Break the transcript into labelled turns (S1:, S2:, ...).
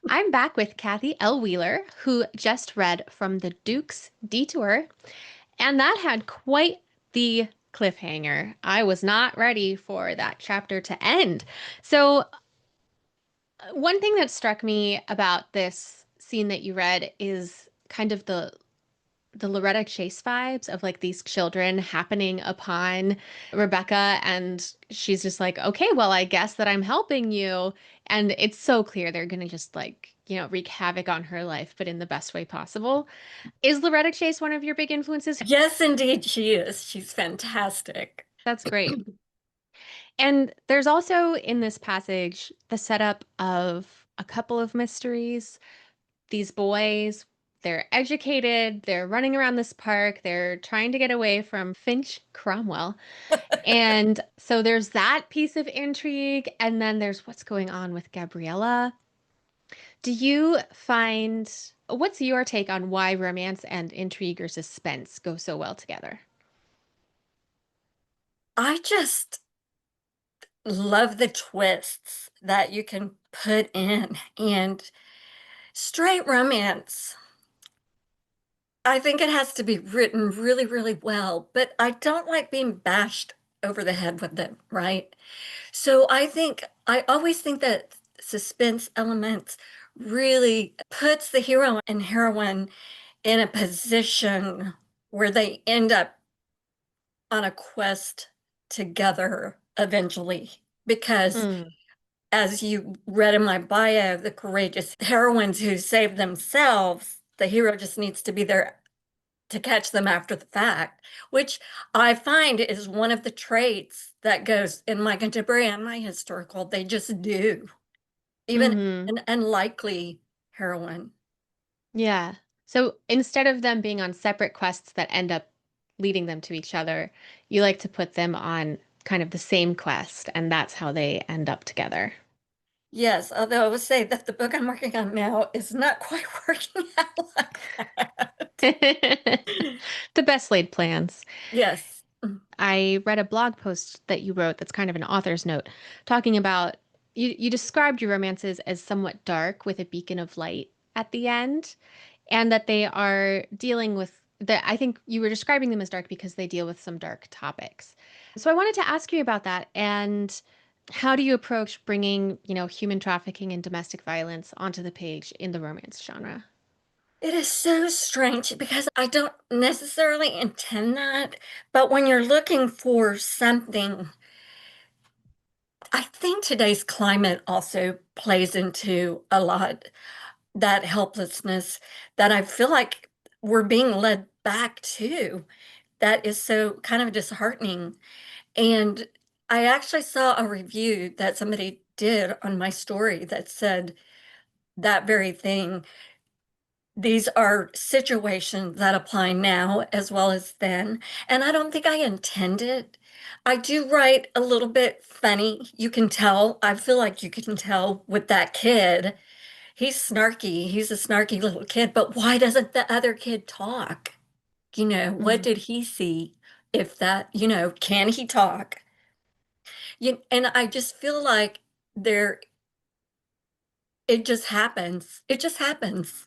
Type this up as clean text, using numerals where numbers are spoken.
S1: I'm back with Kathy L. Wheeler, who just read From the Duke's Detour, and that had quite the cliffhanger. I was not ready for that chapter to end. So, one thing that struck me about this scene that you read is kind of the Loretta Chase vibes of like these children happening upon Rebecca, and she's just like, okay, well, I guess that I'm helping you. And it's so clear they're gonna just like, wreak havoc on her life, but in the best way possible. Is Loretta Chase one of your big influences?
S2: Yes, indeed, she is. She's fantastic.
S1: That's great. And there's also in this passage the setup of a couple of mysteries. These boys, they're educated, they're running around this park, they're trying to get away from Finch Cromwell. And so there's that piece of intrigue, and then there's what's going on with Gabriella. Do you find, what's your take on why romance and intrigue or suspense go so well together?
S2: I just love the twists that you can put in and straight romance. I think it has to be written really, really well, but I don't like being bashed over the head with it, right? So I always think that suspense elements really puts the hero and heroine in a position where they end up on a quest together eventually. Because
S1: Mm,
S2: as you read in my bio, the courageous heroines who save themselves, the hero just needs to be there to catch them after the fact, which I find is one of the traits that goes in my contemporary and my historical. They just do, even
S1: hmm.
S2: an unlikely heroine.
S1: Yeah. So instead of them being on separate quests that end up leading them to each other, you like to put them on kind of the same quest, and that's how they end up together.
S2: Yes, although I would say that the book I'm working on now is not quite working out like that.
S1: The best laid plans.
S2: Yes.
S1: I read a blog post that you wrote that's kind of an author's note talking about you described your romances as somewhat dark with a beacon of light at the end, and that they are dealing with the I think you were describing them as dark because they deal with some dark topics. So I wanted to ask you about that, and how do you approach bringing, human trafficking and domestic violence onto the page in the romance genre?
S2: It is so strange because I don't necessarily intend that, but when you're looking for something, I think today's climate also plays into a lot that helplessness that I feel like we're being led back to. That is so kind of disheartening. And I actually saw a review that somebody did on my story that said that very thing. These are situations that apply now as well as then. And I don't think I intended. I do write a little bit funny. You can tell. I feel like you can tell with that kid. He's snarky. He's a snarky little kid. But why doesn't the other kid talk? What
S1: Mhm.
S2: did he see? If that, can he talk? And I just feel like there, it just happens. It just happens.